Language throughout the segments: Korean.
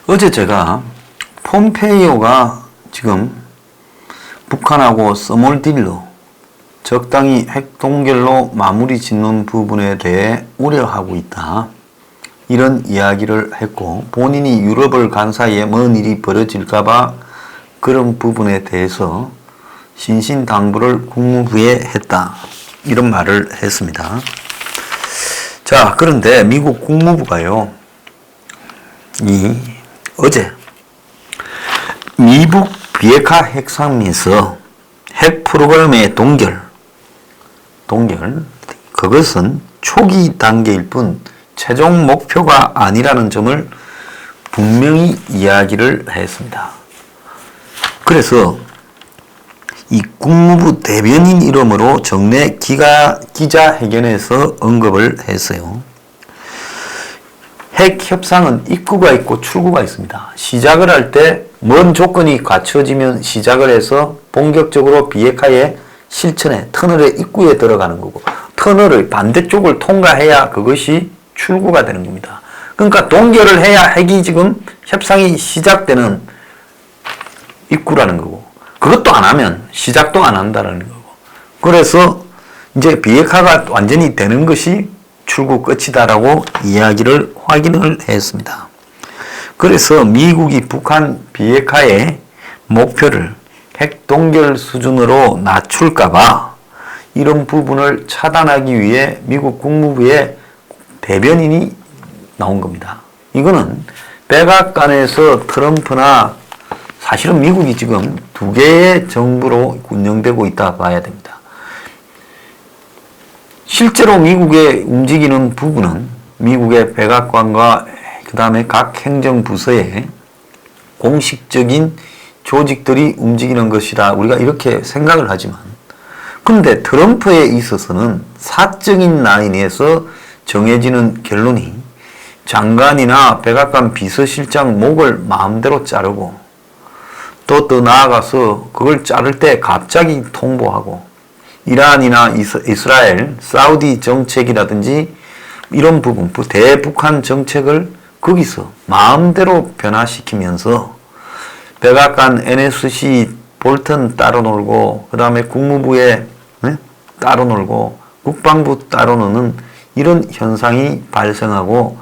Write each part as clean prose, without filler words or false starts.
어제 제가 폼페이오가 지금 북한하고 스몰 딜로 적당히 핵 동결로 마무리 짓는 부분에 대해 우려하고 있다. 이런 이야기를 했고, 본인이 유럽을 간 사이에 뭔 일이 벌어질까봐 그런 부분에 대해서 신신당부를 국무부에 했다. 이런 말을 했습니다. 자, 그런데 미국 국무부가요, 어제 미북 비핵화 핵상에서 핵 프로그램의 동결, 그것은 초기 단계일 뿐 최종 목표가 아니라는 점을 분명히 이야기를 했습니다. 그래서 이 국무부 대변인 이름으로 정례 기자회견에서 언급을 했어요. 핵 협상은 입구가 있고 출구가 있습니다. 시작을 할 때 뭔 조건이 갖춰지면 시작을 해서 본격적으로 비핵화의 실천에 터널의 입구에 들어가는 거고, 터널의 반대쪽을 통과해야 그것이 출구가 되는 겁니다. 그러니까 동결을 해야 핵이 지금 협상이 시작되는 입구라는 거고, 그것도 안 하면 시작도 안 한다는 거고, 그래서 이제 비핵화가 완전히 되는 것이 출구 끝이다라고 이야기를 확인을 했습니다. 그래서 미국이 북한 비핵화의 목표를 핵 동결 수준으로 낮출까봐 이런 부분을 차단하기 위해 미국 국무부의 대변인이 나온 겁니다. 이거는 백악관에서 트럼프나, 사실은 미국이 지금 두 개의 정부로 운영되고 있다 봐야 됩니다. 실제로 미국의 움직이는 부분은 미국의 백악관과 그 다음에 각 행정부서의 공식적인 조직들이 움직이는 것이다, 우리가 이렇게 생각을 하지만, 근데 트럼프에 있어서는 사적인 라인에서 정해지는 결론이 장관이나 백악관 비서실장 목을 마음대로 자르고, 또 더 나아가서 그걸 자를 때 갑자기 통보하고, 이란이나 이스라엘, 사우디 정책이라든지 이런 부분, 대북한 정책을 거기서 마음대로 변화시키면서 백악관 NSC 볼턴 따로 놀고, 그 다음에 국무부에 따로 놀고, 국방부 따로 노는 이런 현상이 발생하고,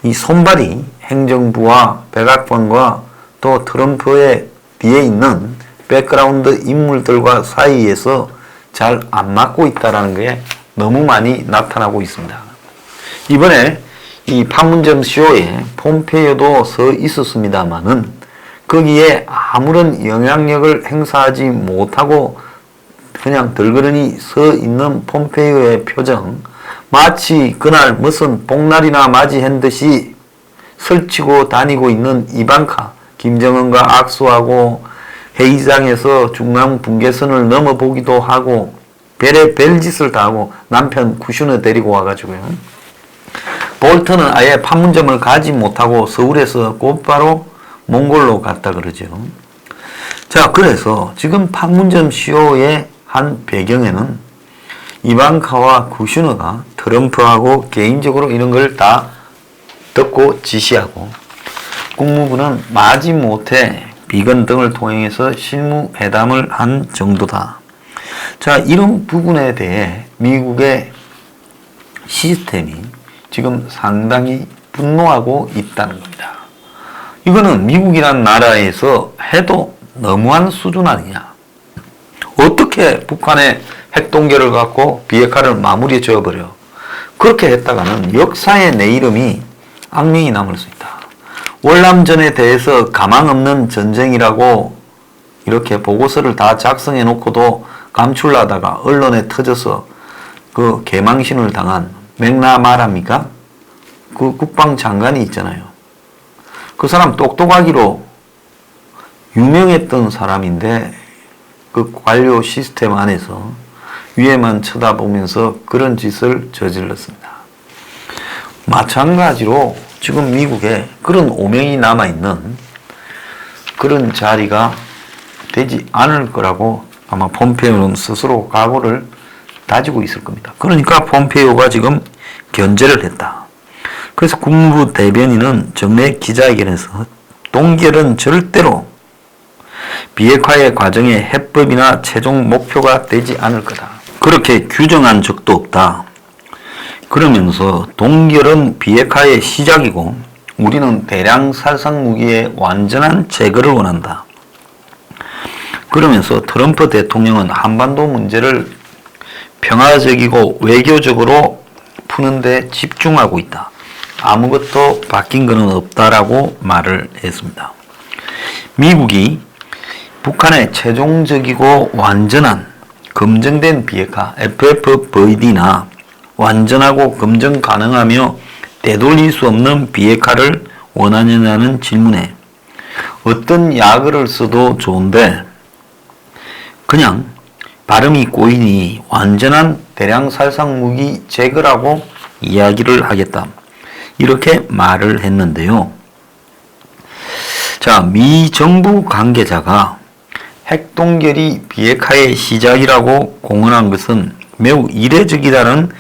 이 손발이 행정부와 백악관과 또 트럼프의 뒤에 있는 백그라운드 인물들과 사이에서 잘 안 맞고 있다는 게 너무 많이 나타나고 있습니다. 이번에 이 판문점 쇼에 폼페이오도 서 있었습니다만은 거기에 아무런 영향력을 행사하지 못하고 그냥 덜그러니 서 있는 폼페이오의 표정, 마치 그날 무슨 복날이나 맞이한 듯이 설치고 다니고 있는 이방카, 김정은과 악수하고 회의장에서 중앙 분계선을 넘어보기도 하고 별짓을 다 하고 남편 쿠슈너 데리고 와가지고요. 볼턴은 아예 판문점을 가지 못하고 서울에서 곧바로 몽골로 갔다 그러죠. 자, 그래서 지금 판문점 쇼의 한 배경에는 이방카와 쿠슈너가 트럼프하고 개인적으로 이런 걸 다 듣고 지시하고, 국무부는 마지못해 비건 등을 통해서 실무회담을 한 정도다. 자, 이런 부분에 대해 미국의 시스템이 지금 상당히 분노하고 있다는 겁니다. 이거는 미국이라는 나라에서 해도 너무한 수준 아니냐. 어떻게 북한의 핵동결을 갖고 비핵화를 마무리해 줘버려. 그렇게 했다가는 역사에 내 이름이 악명이 남을 수 있다. 월남전에 대해서 가망 없는 전쟁이라고 이렇게 보고서를 다 작성해 놓고도 감출라다가 언론에 터져서 그 개망신을 당한 맥나마랍니까? 그 국방장관이 있잖아요. 그 사람 똑똑하기로 유명했던 사람인데 그 관료 시스템 안에서 위에만 쳐다보면서 그런 짓을 저질렀습니다. 마찬가지로 지금 미국에 그런 오명이 남아있는 그런 자리가 되지 않을 거라고 아마 폼페이오는 스스로 각오를 다지고 있을 겁니다. 그러니까 폼페이오가 지금 견제를 했다. 그래서 국무부 대변인은 정례 기자회견에서 동결은 절대로 비핵화의 과정의 해법이나 최종 목표가 되지 않을 거다. 그렇게 규정한 적도 없다. 그러면서 동결은 비핵화의 시작이고 우리는 대량 살상 무기의 완전한 제거를 원한다. 그러면서 트럼프 대통령은 한반도 문제를 평화적이고 외교적으로 푸는 데 집중하고 있다. 아무것도 바뀐 것은 없다라고 말을 했습니다. 미국이 북한의 최종적이고 완전한 검증된 비핵화 FFVD나 완전하고 검증 가능하며 되돌릴 수 없는 비핵화를 원하느냐는 질문에 어떤 약을 써도 좋은데 그냥 발음이 꼬이니 완전한 대량 살상 무기 제거라고 이야기를 하겠다. 이렇게 말을 했는데요. 자, 미 정부 관계자가 핵동결이 비핵화의 시작이라고 공언한 것은 매우 이례적이라는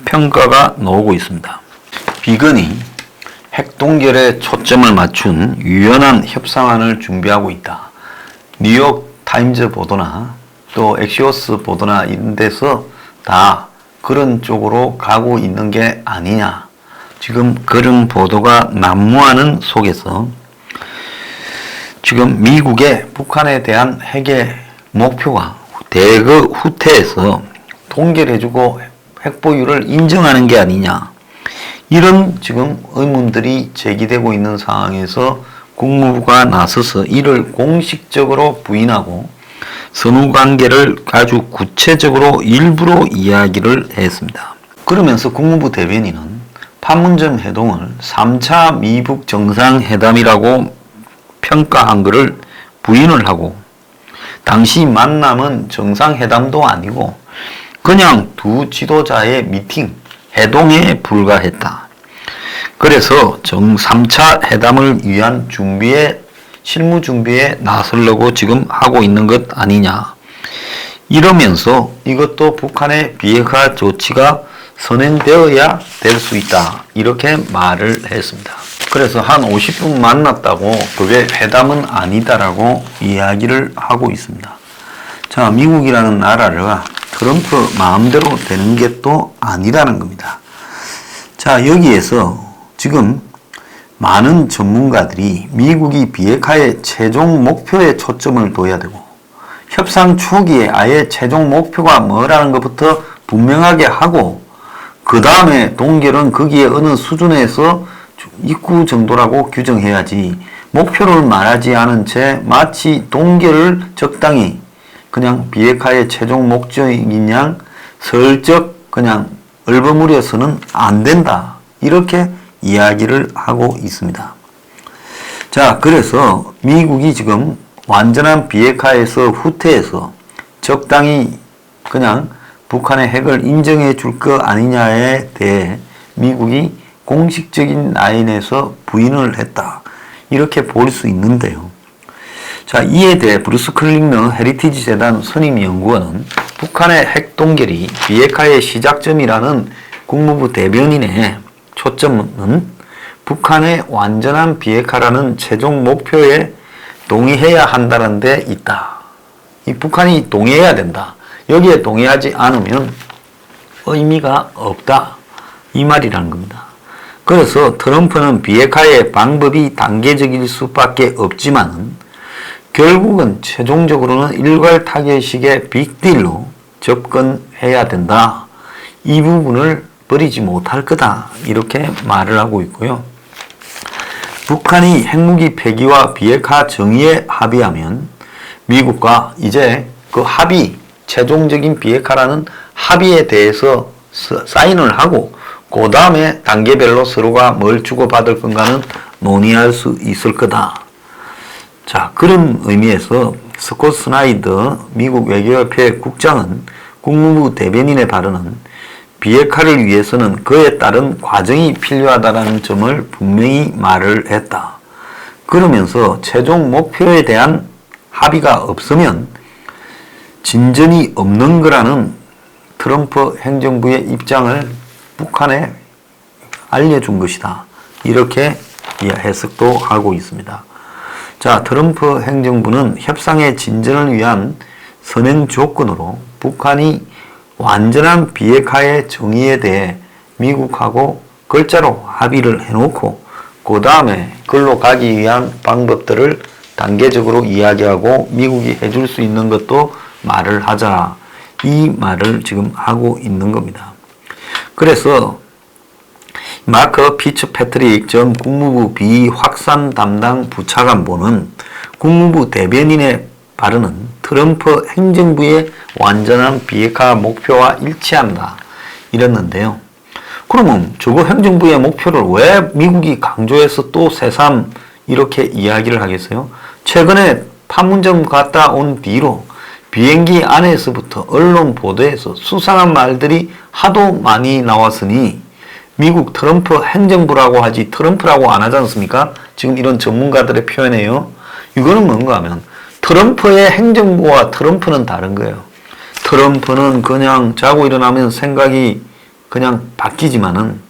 평가가 나오고 있습니다. 비건이 핵동결에 초점을 맞춘 유연한 협상안을 준비하고 있다. 뉴욕 타임즈 보도나 또 엑시오스 보도나 이런 데서 다 그런 쪽으로 가고 있는 게 아니냐. 지금 그런 보도가 난무하는 속에서 지금 미국의 북한에 대한 핵의 목표가 대거 후퇴해서 동결해주고 핵보유를 인정하는 게 아니냐. 이런 지금 의문들이 제기되고 있는 상황에서 국무부가 나서서 이를 공식적으로 부인하고 선후관계를 아주 구체적으로 일부러 이야기를 했습니다. 그러면서 국무부 대변인은 판문점 회동을 3차 미북 정상회담이라고 평가한 것을 부인을 하고 당시 만남은 정상회담도 아니고 그냥 두 지도자의 미팅, 회동에 불과했다. 그래서 3차 회담을 위한 실무 준비에 나서려고 지금 하고 있는 것 아니냐. 이러면서 이것도 북한의 비핵화 조치가 선행되어야 될 수 있다. 이렇게 말을 했습니다. 그래서 한 50분 만났다고 그게 회담은 아니다라고 이야기를 하고 있습니다. 자, 미국이라는 나라가 트럼프 마음대로 되는 게 또 아니라는 겁니다. 자, 여기에서 지금 많은 전문가들이 미국이 비핵화의 최종 목표에 초점을 둬야 되고 협상 초기에 아예 최종 목표가 뭐라는 것부터 분명하게 하고 그 다음에 동결은 거기에 어느 수준에서 입구 정도라고 규정해야지 목표를 말하지 않은 채 마치 동결을 적당히 그냥 비핵화의 최종 목적인 양 슬쩍 그냥 얼버무려서는 안 된다. 이렇게 이야기를 하고 있습니다. 자, 그래서 미국이 지금 완전한 비핵화에서 후퇴해서 적당히 그냥 북한의 핵을 인정해 줄 거 아니냐에 대해 미국이 공식적인 라인에서 부인을 했다. 이렇게 볼 수 있는데요. 자, 이에 대해 브루스 클링너 헤리티지 재단 선임 연구원은 북한의 핵 동결이 비핵화의 시작점이라는 국무부 대변인의 초점은 북한의 완전한 비핵화라는 최종 목표에 동의해야 한다는 데 있다. 이 북한이 동의해야 된다. 여기에 동의하지 않으면 의미가 없다. 이 말이라는 겁니다. 그래서 트럼프는 비핵화의 방법이 단계적일 수밖에 없지만 결국은 최종적으로는 일괄 타결식의 빅딜로 접근해야 된다. 이 부분을 버리지 못할 거다. 이렇게 말을 하고 있고요. 북한이 핵무기 폐기와 비핵화 정의에 합의하면 미국과 이제 그 합의, 최종적인 비핵화라는 합의에 대해서 사인을 하고 그 다음에 단계별로 서로가 뭘 주고받을 건가는 논의할 수 있을 거다. 자, 그런 의미에서 스콧 스나이더 미국 외교협회 국장은 국무부 대변인의 발언은 비핵화를 위해서는 그에 따른 과정이 필요하다는 점을 분명히 말을 했다. 그러면서 최종 목표에 대한 합의가 없으면 진전이 없는 거라는 트럼프 행정부의 입장을 북한에 알려준 것이다. 이렇게 해석도 하고 있습니다. 자, 트럼프 행정부는 협상의 진전을 위한 선행 조건으로 북한이 완전한 비핵화의 정의에 대해 미국하고 글자로 합의를 해놓고 그 다음에 그걸로 가기 위한 방법들을 단계적으로 이야기하고 미국이 해줄 수 있는 것도 말을 하자. 이 말을 지금 하고 있는 겁니다. 그래서 마크 피츠패트릭 전 국무부 비확산 담당 부차관보는 국무부 대변인의 발언은 트럼프 행정부의 완전한 비핵화 목표와 일치한다. 이랬는데요. 그러면 저거 행정부의 목표를 왜 미국이 강조해서 또 새삼 이렇게 이야기를 하겠어요? 최근에 판문점 갔다 온 뒤로 비행기 안에서부터 언론 보도에서 수상한 말들이 하도 많이 나왔으니 미국 트럼프 행정부라고 하지 트럼프라고 안 하지 않습니까? 지금 이런 전문가들의 표현이에요. 이거는 뭔가 하면 트럼프의 행정부와 트럼프는 다른 거예요. 트럼프는 그냥 자고 일어나면 생각이 그냥 바뀌지만은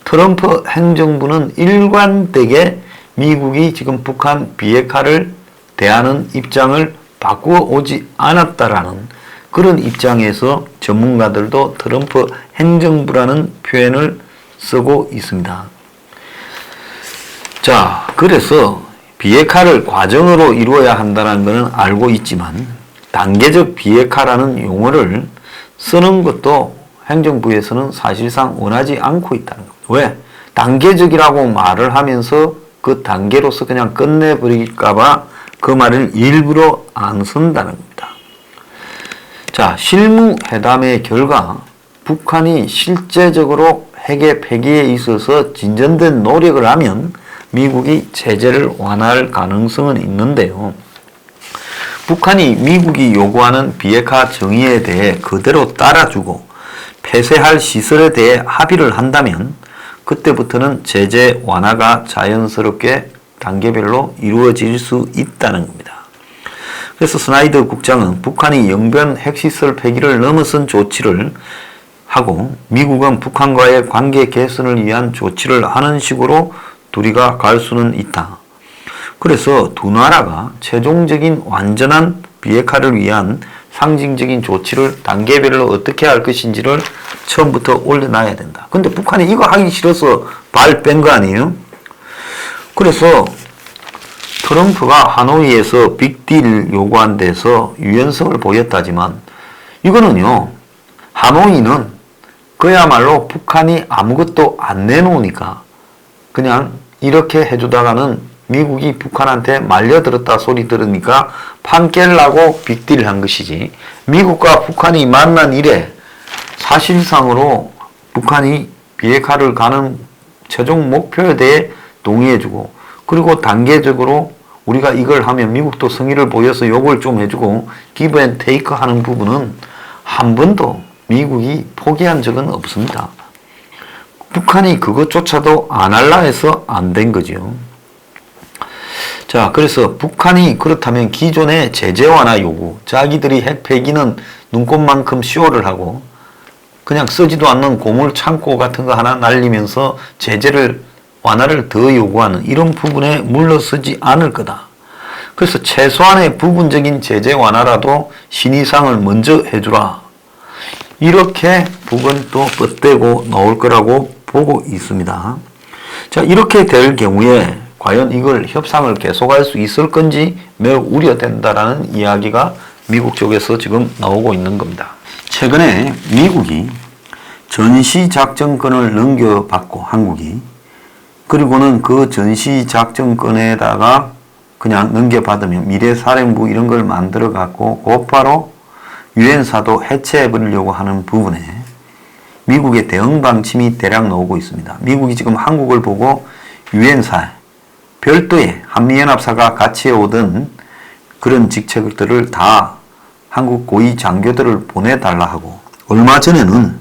트럼프 행정부는 일관되게 미국이 지금 북한 비핵화를 대하는 입장을 바꾸어 오지 않았다라는 그런 입장에서 전문가들도 트럼프 행정부라는 표현을 쓰고 있습니다. 자, 그래서 비핵화를 과정으로 이루어야 한다는 것은 알고 있지만 단계적 비핵화라는 용어를 쓰는 것도 행정부에서는 사실상 원하지 않고 있다는 겁니다. 왜? 단계적이라고 말을 하면서 그 단계로서 그냥 끝내버릴까봐 그 말을 일부러 안 쓴다는 겁니다. 자, 실무회담의 결과 북한이 실제적으로 핵의 폐기에 있어서 진전된 노력을 하면 미국이 제재를 완화할 가능성은 있는데요. 북한이 미국이 요구하는 비핵화 정의에 대해 그대로 따라주고 폐쇄할 시설에 대해 합의를 한다면 그때부터는 제재 완화가 자연스럽게 단계별로 이루어질 수 있다는 겁니다. 그래서 스나이더 국장은 북한이 영변 핵시설 폐기를 넘어선 조치를 하고 미국은 북한과의 관계 개선을 위한 조치를 하는 식으로 둘이가 갈 수는 있다. 그래서 두 나라가 최종적인 완전한 비핵화를 위한 상징적인 조치를 단계별로 어떻게 할 것인지를 처음부터 올려놔야 된다. 근데 북한이 이거 하기 싫어서 발 뺀 거 아니에요? 그래서 트럼프가 하노이에서 빅딜 요구한 데서 유연성을 보였다지만 이거는요, 하노이는 그야말로 북한이 아무것도 안 내놓으니까 그냥 이렇게 해주다가는 미국이 북한한테 말려들었다 소리 들으니까 판 깰라고 빅딜을 한 것이지, 미국과 북한이 만난 이래 사실상으로 북한이 비핵화를 가는 최종 목표에 대해 동의해주고 그리고 단계적으로 우리가 이걸 하면 미국도 성의를 보여서 요걸 좀 해주고 기브 앤 테이크 하는 부분은 한 번도 미국이 포기한 적은 없습니다. 북한이 그것조차도 안 할라 해서 안 된 거죠. 자, 그래서 북한이 그렇다면 기존의 제재 완화 요구, 자기들이 핵 폐기는 눈꽃만큼 쇼를 하고 그냥 쓰지도 않는 고물 창고 같은 거 하나 날리면서 제재를 완화를 더 요구하는 이런 부분에 물러서지 않을 거다. 그래서 최소한의 부분적인 제재 완화라도 신의상을 먼저 해주라. 이렇게 북은 또 뻗대고 나올 거라고 보고 있습니다. 자, 이렇게 될 경우에 과연 이걸 협상을 계속할 수 있을 건지 매우 우려된다라는 이야기가 미국 쪽에서 지금 나오고 있는 겁니다. 최근에 미국이 전시작전권을 넘겨받고 한국이 그리고는 그 전시작전권에다가 그냥 넘겨받으면 미래사령부 이런 걸 만들어 갖고 곧바로 유엔사도 해체해버리려고 하는 부분에 미국의 대응 방침이 대략 나오고 있습니다. 미국이 지금 한국을 보고 유엔사 별도의 한미연합사가 같이 해오던 그런 직책들을 다 한국 고위 장교들을 보내달라 하고, 얼마 전에는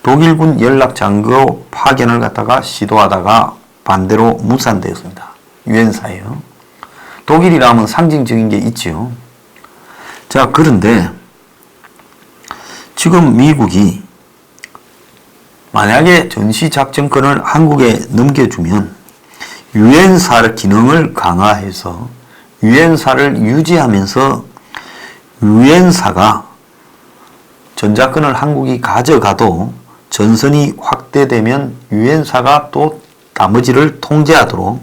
독일군 연락장교 파견을 갖다가 시도하다가 반대로 무산되었습니다. 유엔사에요. 독일이라면 상징적인 게 있죠. 자, 그런데 지금 미국이 만약에 전시작전권을 한국에 넘겨주면 유엔사 기능을 강화해서 유엔사를 유지하면서 유엔사가 전자권을 한국이 가져가도 전선이 확대되면 유엔사가 또 나머지를 통제하도록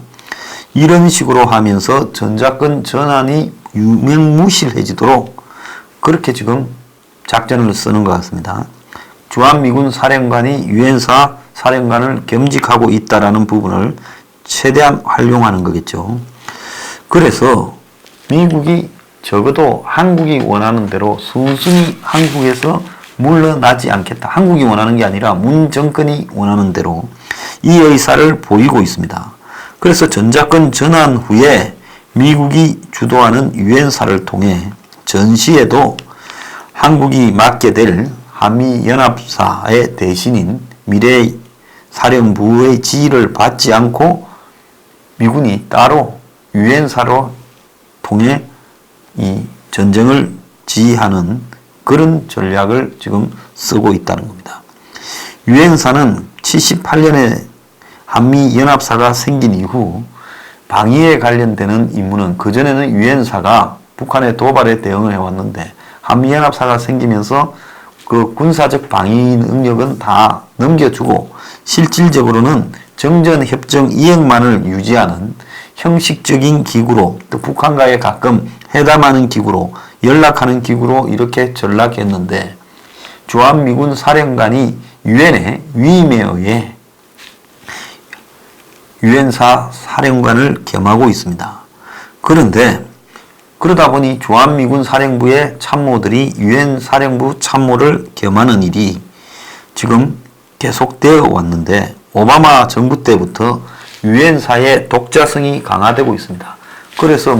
이런 식으로 하면서 전자권 전환이 유명무실해지도록 그렇게 지금 작전을 쓰는 것 같습니다. 주한미군 사령관이 유엔사 사령관을 겸직하고 있다라는 부분을 최대한 활용하는 거겠죠. 그래서 미국이 적어도 한국이 원하는 대로 순순히 한국에서 물러나지 않겠다. 한국이 원하는 게 아니라 문 정권이 원하는 대로 이 의사를 보이고 있습니다. 그래서 전자권 전환 후에 미국이 주도하는 유엔사를 통해 전시에도 한국이 맡게 될 한미연합사의 대신인 미래 사령부의 지휘를 받지 않고 미군이 따로 유엔사로 통해 이 전쟁을 지휘하는 그런 전략을 지금 쓰고 있다는 겁니다. 유엔사는 78년에 한미연합사가 생긴 이후 방위에 관련되는 임무는 그전에는 유엔사가 북한의 도발에 대응을 해왔는데 한미연합사가 생기면서 그 군사적 방위 능력은 다 넘겨주고 실질적으로는 정전협정 이행만을 유지하는 형식적인 기구로 또 북한과의 가끔 회담하는 기구로 연락하는 기구로 이렇게 전락했는데 주한미군 사령관이 유엔의 위임에 의해 유엔사 사령관을 겸하고 있습니다. 그런데 그러다 보니 주한미군 사령부의 참모들이 유엔 사령부 참모를 겸하는 일이 지금 계속되어 왔는데 오바마 정부 때부터 유엔사의 독자성이 강화되고 있습니다. 그래서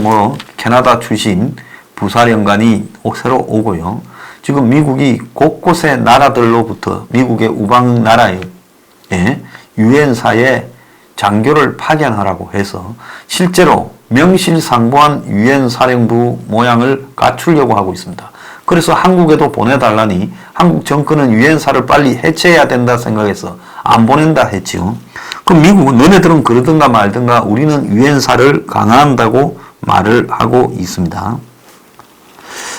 캐나다 출신 부사령관이 새로 오고요. 지금 미국이 곳곳의 나라들로부터 미국의 우방 나라에 유엔사의 장교를 파견하라고 해서 실제로 명실상부한 유엔 사령부 모양을 갖추려고 하고 있습니다. 그래서 한국에도 보내달라니 한국 정권은 유엔사를 빨리 해체해야 된다 생각해서 안 보낸다 했지요. 그럼 미국은 너네들은 그러든가 말든가 우리는 유엔사를 강화한다고 말을 하고 있습니다.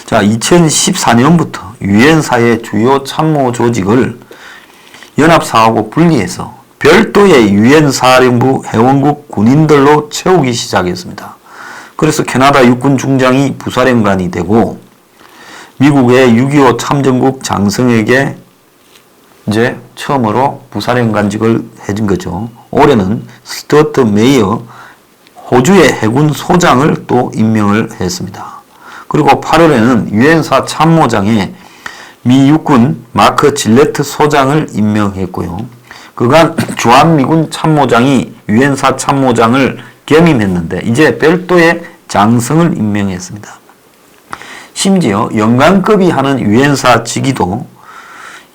자, 2014년부터 유엔사의 주요 참모 조직을 연합사하고 분리해서 별도의 유엔 사령부 회원국 군인들로 채우기 시작했습니다. 그래서 캐나다 육군 중장이 부사령관이 되고 미국의 6.25 참전국 장성에게 이제 처음으로 부사령관직을 해준 거죠. 올해는 스튜어트 메이어 호주의 해군 소장을 또 임명을 했습니다. 그리고 8월에는 유엔사 참모장에 미 육군 마크 질레트 소장을 임명했고요. 그간 주한미군 참모장이 유엔사 참모장을 겸임했는데 이제 별도의 장성을 임명했습니다. 심지어 영관급이 하는 유엔사 직위도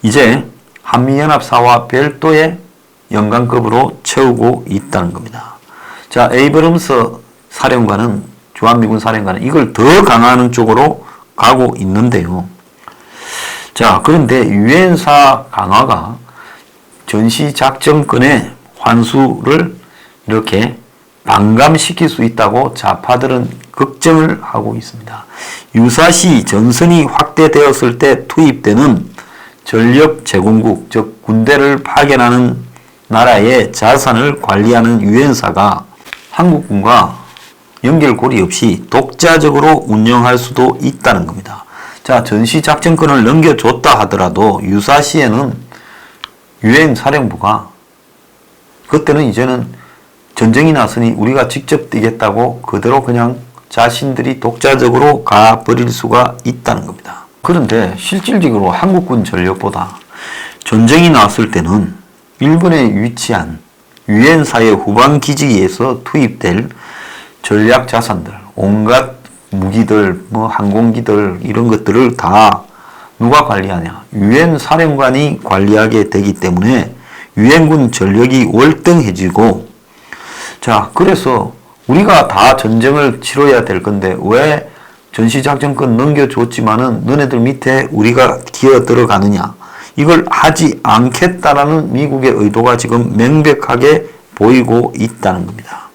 이제 한미연합사와 별도의 영관급으로 채우고 있다는 겁니다. 자, 에이브럼스 사령관은 주한미군 사령관은 이걸 더 강화하는 쪽으로 가고 있는데요. 자, 그런데 유엔사 강화가 전시작전권의 환수를 이렇게 반감시킬 수 있다고 좌파들은 걱정을 하고 있습니다. 유사시 전선이 확대되었을 때 투입되는 전력 제공국, 즉 군대를 파견하는 나라의 자산을 관리하는 유엔사가 한국군과 연결고리 없이 독자적으로 운영할 수도 있다는 겁니다. 자, 전시작전권을 넘겨줬다 하더라도 유사시에는 유엔 사령부가 그때는 이제는 전쟁이 났으니 우리가 직접 뛰겠다고 그대로 그냥 자신들이 독자적으로 가버릴 수가 있다는 겁니다. 그런데 실질적으로 한국군 전력보다 전쟁이 났을 때는 일본에 위치한 유엔사의 후방기지에서 투입될 전략 자산들, 온갖 무기들, 항공기들 이런 것들을 다 누가 관리하냐? 유엔 사령관이 관리하게 되기 때문에 유엔군 전력이 월등해지고 자, 그래서 우리가 다 전쟁을 치러야 될 건데 왜 전시작전권 넘겨줬지만은 너네들 밑에 우리가 기어 들어가느냐? 이걸 하지 않겠다라는 미국의 의도가 지금 명백하게 보이고 있다는 겁니다.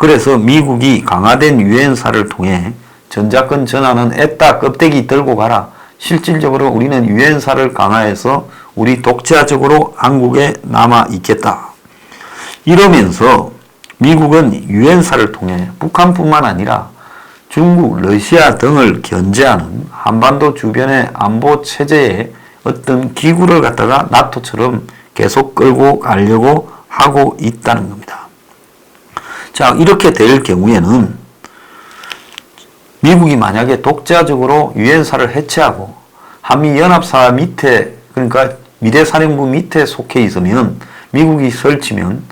그래서 미국이 강화된 유엔사를 통해 전자권 전환은 애따 껍데기 들고 가라. 실질적으로 우리는 유엔사를 강화해서 우리 독자적으로 한국에 남아 있겠다. 이러면서 미국은 유엔사를 통해 북한뿐만 아니라 중국, 러시아 등을 견제하는 한반도 주변의 안보 체제에 어떤 기구를 갖다가 나토처럼 계속 끌고 가려고 하고 있다는 겁니다. 자, 이렇게 될 경우에는 미국이 만약에 독자적으로 유엔사를 해체하고 한미연합사 밑에, 그러니까 미대사령부 밑에 속해 있으면 미국이 설치면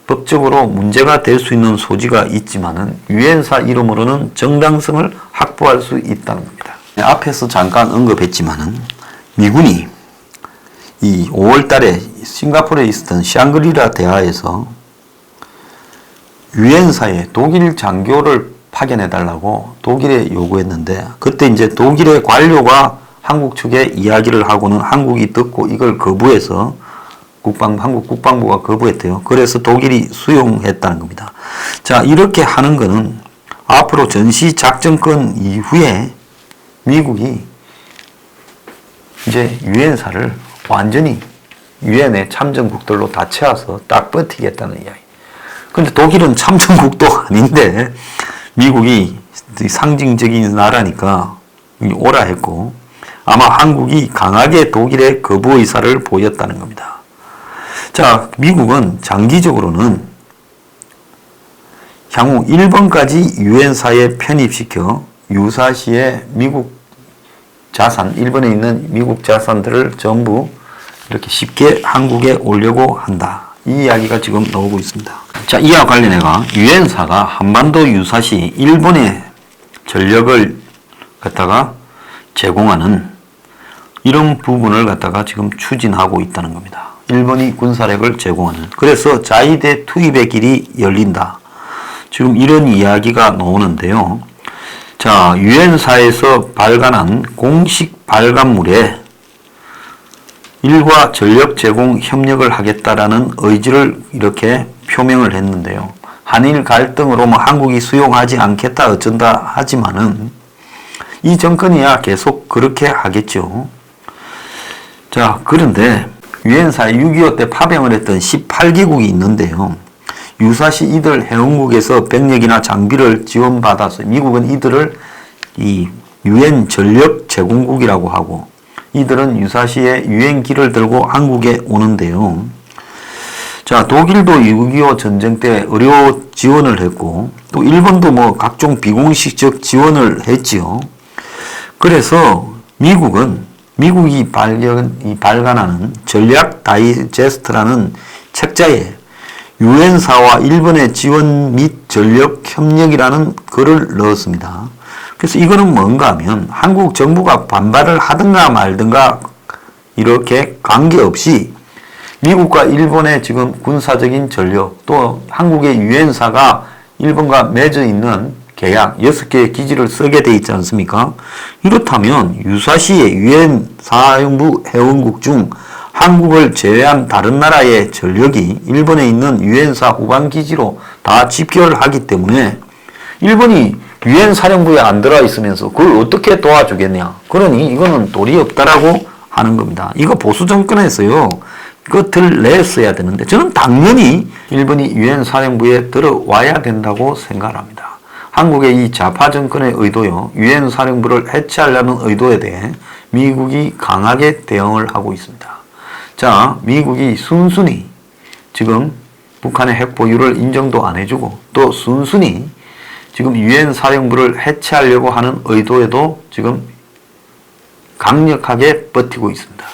법적으로 문제가 될 수 있는 소지가 있지만은 유엔사 이름으로는 정당성을 확보할 수 있다는 겁니다. 앞에서 잠깐 언급했지만은 미군이 이 5월 달에 싱가포르에 있었던 샹그리라 대화에서 유엔사에 독일 장교를 파견해 달라고 독일에 요구했는데 그때 이제 독일의 관료가 한국 측에 이야기를 하고는 한국이 듣고 이걸 거부해서 한국 국방부가 거부했대요. 그래서 독일이 수용했다는 겁니다. 자, 이렇게 하는 거는 앞으로 전시작전권 이후에 미국이 이제 유엔사를 완전히 유엔의 참전국들로 다 채워서 딱 버티겠다는 이야기. 근데 독일은 참전국도 아닌데 미국이 상징적인 나라니까 오라 했고 아마 한국이 강하게 독일의 거부 의사를 보였다는 겁니다. 자, 미국은 장기적으로는 향후 일본까지 유엔사에 편입시켜 유사시에 미국 자산, 일본에 있는 미국 자산들을 전부 이렇게 쉽게 한국에 오려고 한다. 이 이야기가 지금 나오고 있습니다. 자, 이와 관련해가 유엔사가 한반도 유사시 일본의 전력을 갖다가 제공하는 이런 부분을 갖다가 지금 추진하고 있다는 겁니다. 일본이 군사력을 제공하는. 그래서 자위대 투입의 길이 열린다. 지금 이런 이야기가 나오는데요. 자, 유엔사에서 발간한 공식 발간물에 일과 전력 제공 협력을 하겠다라는 의지를 이렇게 표명을 했는데요. 한일 갈등으로 뭐 한국이 수용하지 않겠다 어쩐다 하지만은 이 정권이야 계속 그렇게 하겠죠. 자, 그런데 유엔사에 6.25 때 파병을 했던 18개국이 있는데요. 유사시 이들 회원국에서 병력이나 장비를 지원받아서 미국은 이들을 이 유엔 전력 제공국이라고 하고 이들은 유사시에 유엔기를 들고 한국에 오는데요. 자, 독일도 6.25 전쟁 때 의료 지원을 했고 또 일본도 뭐 각종 비공식적 지원을 했지요. 그래서 미국이 발간하는 전략 다이제스트라는 책자에 유엔사와 일본의 지원 및 전력 협력이라는 글을 넣었습니다. 그래서 이거는 뭔가 하면 한국 정부가 반발을 하든가 말든가 이렇게 관계없이 미국과 일본의 지금 군사적인 전력 또 한국의 유엔사가 일본과 맺어 있는 계약 6개의 기지를 쓰게 돼 있지 않습니까? 이렇다면 유사시에 유엔 사령부 회원국 중 한국을 제외한 다른 나라의 전력이 일본에 있는 유엔사 후방 기지로 다 집결하기 때문에 일본이 유엔 사령부에 안 들어와 있으면서 그걸 어떻게 도와주겠냐. 그러니 이거는 도리 없다라고 하는 겁니다. 이거 보수 정권에서요. 끝을 냈어야 되는데 저는 당연히 일본이 유엔 사령부에 들어와야 된다고 생각합니다. 한국의 이 좌파 정권의 의도요. 유엔 사령부를 해체하려는 의도에 대해 미국이 강하게 대응을 하고 있습니다. 자, 미국이 순순히 지금 북한의 핵 보유를 인정도 안 해주고 또 순순히 지금 유엔 사령부를 해체하려고 하는 의도에도 지금 강력하게 버티고 있습니다.